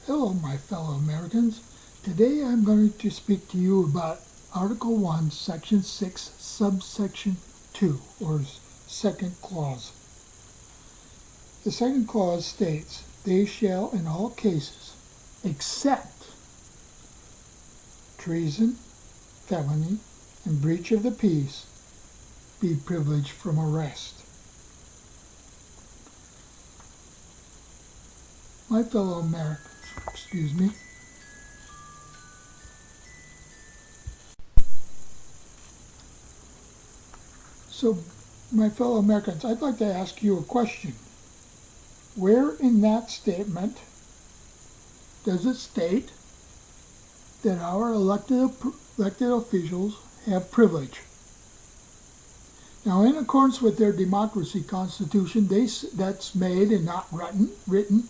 Hello, my fellow Americans. Today I'm going to speak to you about Article 1, Section 6, Subsection 2, or second clause. The second clause states, "They shall in all cases, except treason, felony, and breach of the peace, be privileged from arrest." My fellow Americans, So, my fellow Americans, I'd like to ask you a question. Where in that statement does it state that our elected officials have privilege? Now, in accordance with their democracy constitution, that's made and not written,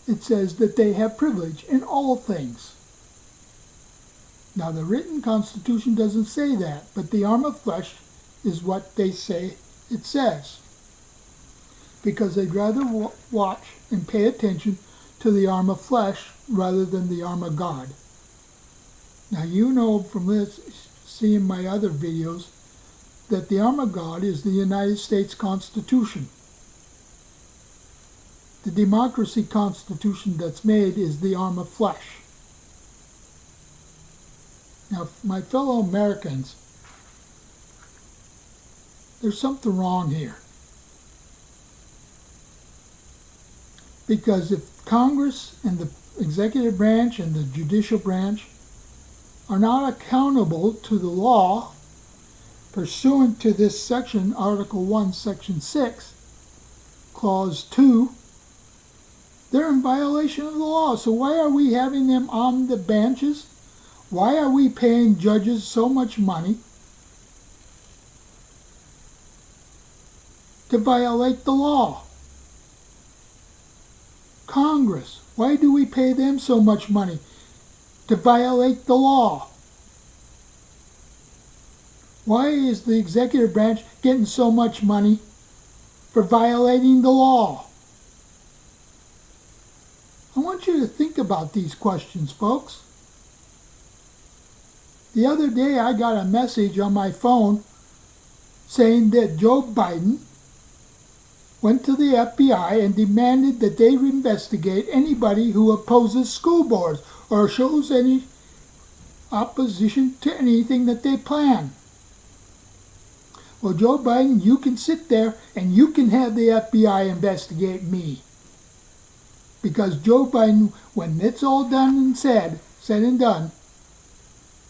it says that they have privilege in all things. Now, the written constitution doesn't say that, but the arm of flesh is what they say it says, because they'd rather watch and pay attention to the arm of flesh rather than the arm of God. Now, you know from this, seeing my other videos, that the arm of God is the United States Constitution. The democracy constitution that's made is the arm of flesh. Now, my fellow Americans, there's something wrong here. Because if Congress and the executive branch and the judicial branch are not accountable to the law pursuant to this section, Article 1, Section 6, Clause 2, they're in violation of the law. So why are we having them on the benches? Why are we paying judges so much money to violate the law? Congress, why do we pay them so much money to violate the law? Why is the executive branch getting so much money for violating the law? I want you to think about these questions, folks. The other day I got a message on my phone saying that Joe Biden went to the FBI and demanded that they investigate anybody who opposes school boards or shows any opposition to anything that they plan. Well, Joe Biden, you can sit there and you can have the FBI investigate me. Because Joe Biden, when it's all done and said and done,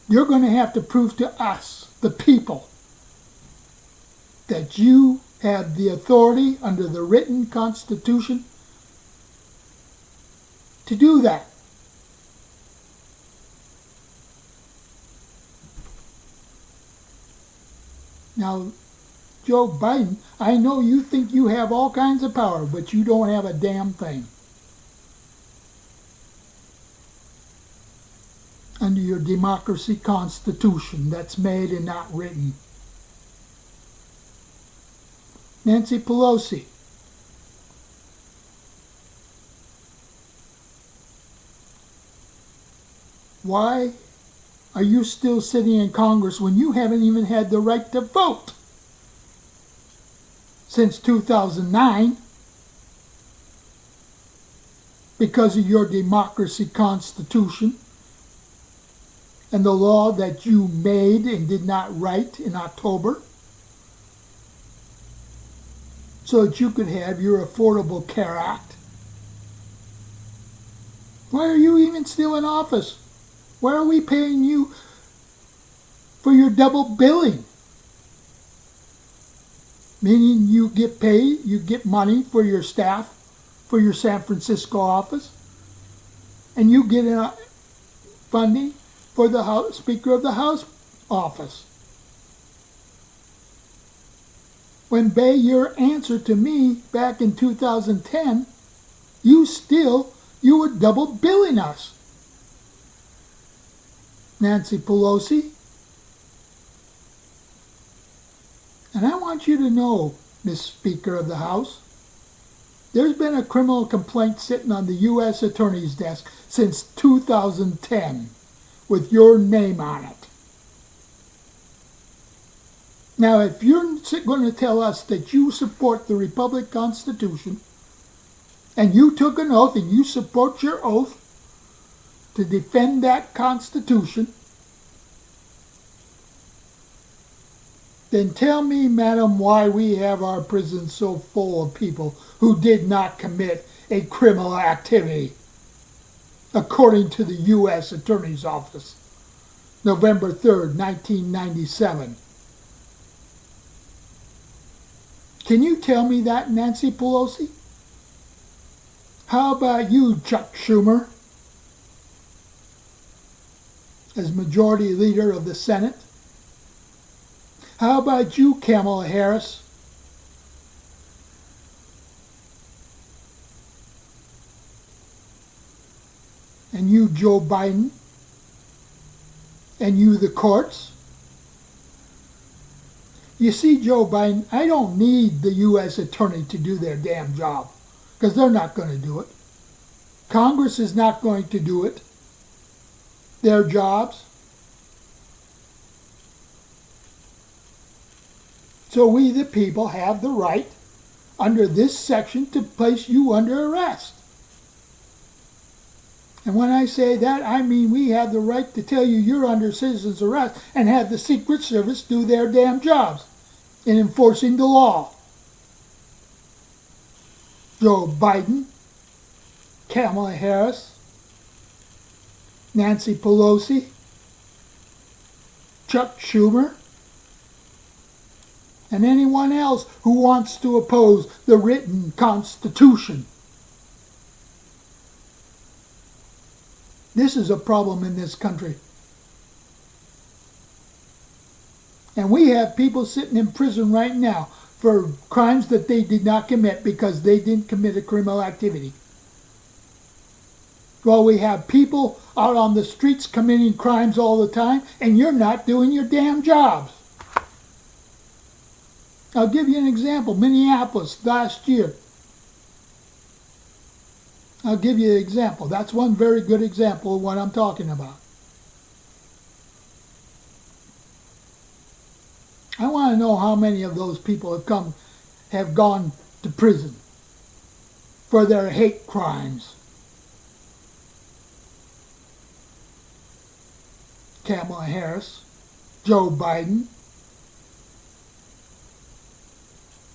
you're going to have to prove to us, the people, that you have the authority under the written Constitution to do that. Now, Joe Biden, I know you think you have all kinds of power, but you don't have a damn thing. Under your democracy constitution that's made and not written. Nancy Pelosi. Why are you still sitting in Congress when you haven't even had the right to vote since 2009? Because of your democracy constitution and the law that you made and did not write in October, so that you could have your Affordable Care Act. Why are you even still in office? Why are we paying you for your double billing? Meaning you get paid, you get money for your staff, for your San Francisco office, and you get funding for the Speaker of the House office. When Bay, your answer to me back in 2010, you were double billing us. Nancy Pelosi. And I want you to know, Miss Speaker of the House, There's been a criminal complaint sitting on the U.S. Attorney's desk since 2010 with your name on it. Now, if you're going to tell us that you support the Republic Constitution, and you took an oath and you support your oath to defend that Constitution, then tell me, madam, why we have our prisons so full of people who did not commit a criminal activity, according to the U.S. Attorney's Office, November 3rd, 1997. Can you tell me that, Nancy Pelosi? How about you, Chuck Schumer, as Majority Leader of the Senate? How about you, Kamala Harris? And you, Joe Biden? And you, the courts? You see, Joe Biden, I don't need the U.S. Attorney to do their damn job, because they're not going to do it. Congress is not going to do it. Their jobs. So we, the people, have the right, under this section, to place you under arrest. And when I say that, I mean we have the right to tell you you're under citizen's arrest and have the Secret Service do their damn jobs in enforcing the law. Joe Biden, Kamala Harris, Nancy Pelosi, Chuck Schumer, and anyone else who wants to oppose the written Constitution. This is a problem in this country. And we have people sitting in prison right now for crimes that they did not commit because they didn't commit a criminal activity. Well, we have people out on the streets committing crimes all the time, and you're not doing your damn jobs. I'll give you an example. Minneapolis last year. I'll give you an example. That's one very good example of what I'm talking about. I want to know how many of those people have gone to prison for their hate crimes. Kamala Harris, Joe Biden,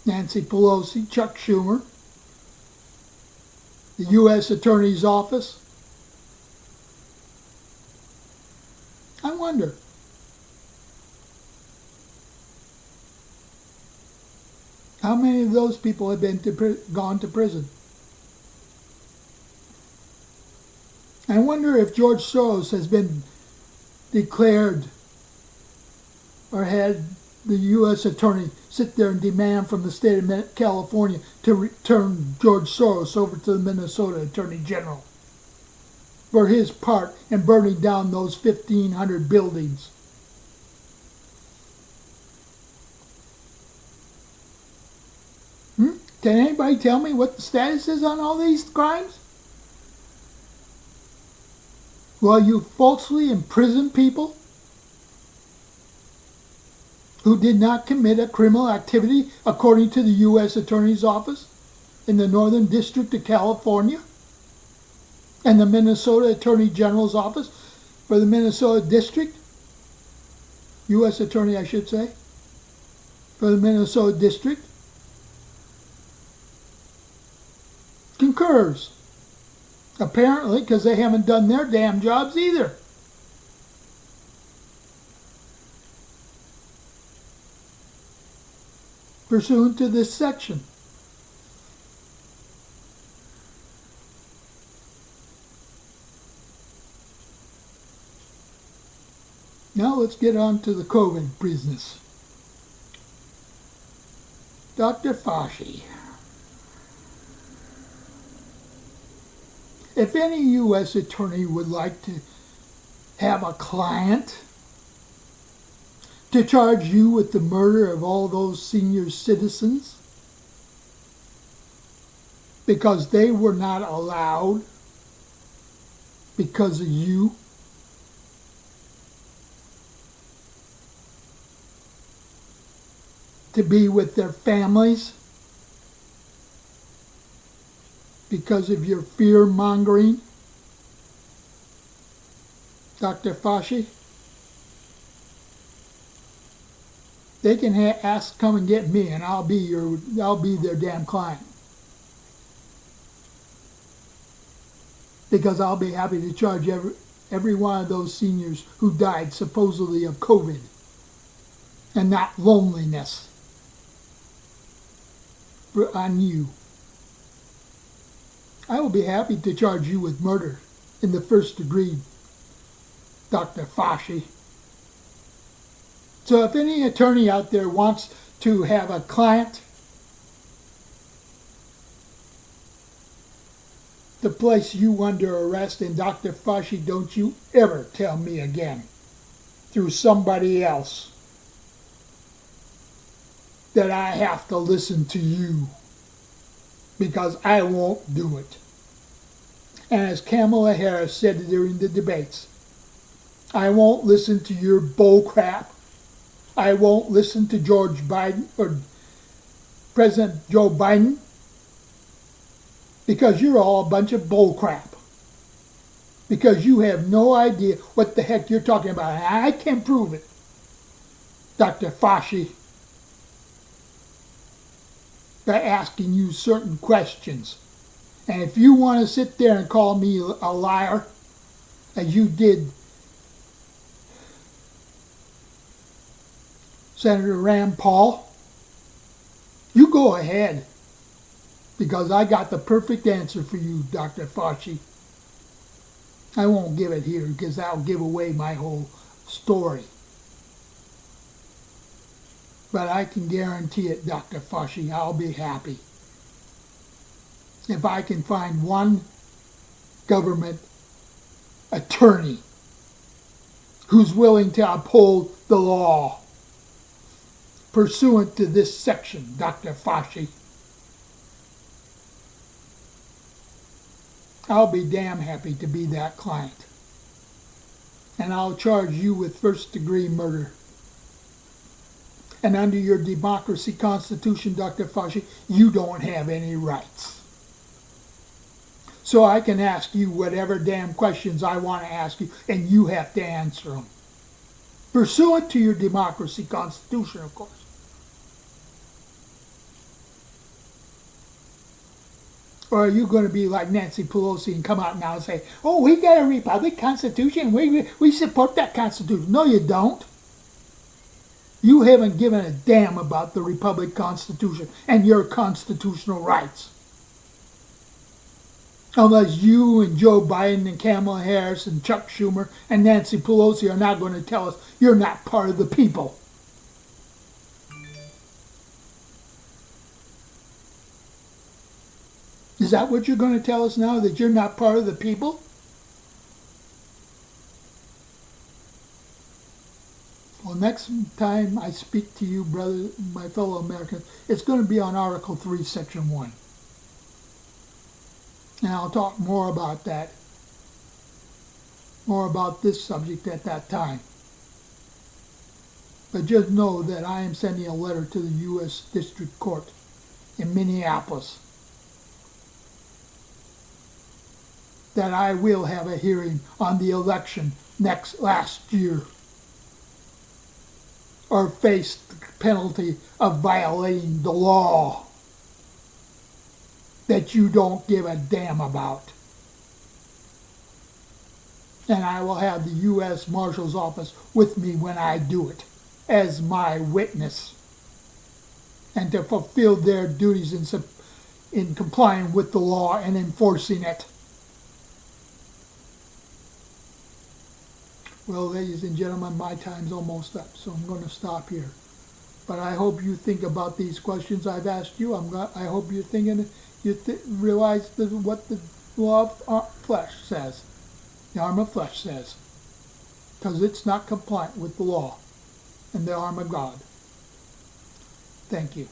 Nancy Pelosi, Chuck Schumer, the U.S. Attorney's Office. I wonder. How many of those people have gone to prison? I wonder if George Soros has been declared or had the U.S. Attorney sit there and demand from the state of California to return George Soros over to the Minnesota Attorney General for his part in burning down those 1,500 buildings. Can anybody tell me what the status is on all these crimes? Well, you falsely imprison people who did not commit a criminal activity according to the U.S. Attorney's Office in the Northern District of California and the Minnesota Attorney General's Office for the Minnesota District, U.S. Attorney I should say, for the Minnesota District, concurs. Apparently, because they haven't done their damn jobs either. Pursuant to this section. Now let's get on to the COVID business. Dr. Fauci. If any U.S. attorney would like to have a client to charge you with the murder of all those senior citizens, because they were not allowed because of you? To be with their families because of your fear-mongering, Dr. Fauci? They can come and get me, and I'll be their damn client. Because I'll be happy to charge every one of those seniors who died supposedly of COVID and not loneliness on you. I will be happy to charge you with murder in the first degree, Dr. Fauci. So if any attorney out there wants to have a client to place you under arrest, and Dr. Fauci, don't you ever tell me again through somebody else that I have to listen to you, because I won't do it. And as Kamala Harris said during the debates, I won't listen to your bull crap. I won't listen to George Biden or President Joe Biden, because you're all a bunch of bull crap. Because you have no idea what the heck you're talking about. And I can prove it, Dr. Fauci, by asking you certain questions. And if you want to sit there and call me a liar, as you did Senator Rand Paul, you go ahead, because I got the perfect answer for you, Dr. Fauci. I won't give it here because that'll give away my whole story. But I can guarantee it, Dr. Fauci, I'll be happy if I can find one government attorney who's willing to uphold the law pursuant to this section, Dr. Fauci. I'll be damn happy to be that client. And I'll charge you with first-degree murder. And under your democracy constitution, Dr. Fauci, you don't have any rights. So I can ask you whatever damn questions I want to ask you, and you have to answer them. Pursuant to your democracy constitution, of course. Or are you going to be like Nancy Pelosi and come out now and say, oh, we got a Republic Constitution, we support that Constitution. No, you don't. You haven't given a damn about the Republic Constitution and your constitutional rights. Unless you and Joe Biden and Kamala Harris and Chuck Schumer and Nancy Pelosi are not going to tell us you're not part of the people. Is that what you're going to tell us now, that you're not part of the people? Well, next time I speak to you, brother, my fellow Americans, it's going to be on Article 3, Section 1. And I'll talk more about that, more about this subject at that time. But just know that I am sending a letter to the U.S. District Court in Minneapolis that I will have a hearing on the election last year, or face the penalty of violating the law that you don't give a damn about. And I will have the U.S. Marshal's Office with me when I do it, as my witness, and to fulfill their duties in complying with the law and enforcing it. Well, ladies and gentlemen, my time's almost up, so I'm going to stop here. But I hope you think about these questions I've asked you. I hope you're thinking, realize what the law of flesh says, the arm of flesh says, because it's not compliant with the law and the arm of God. Thank you.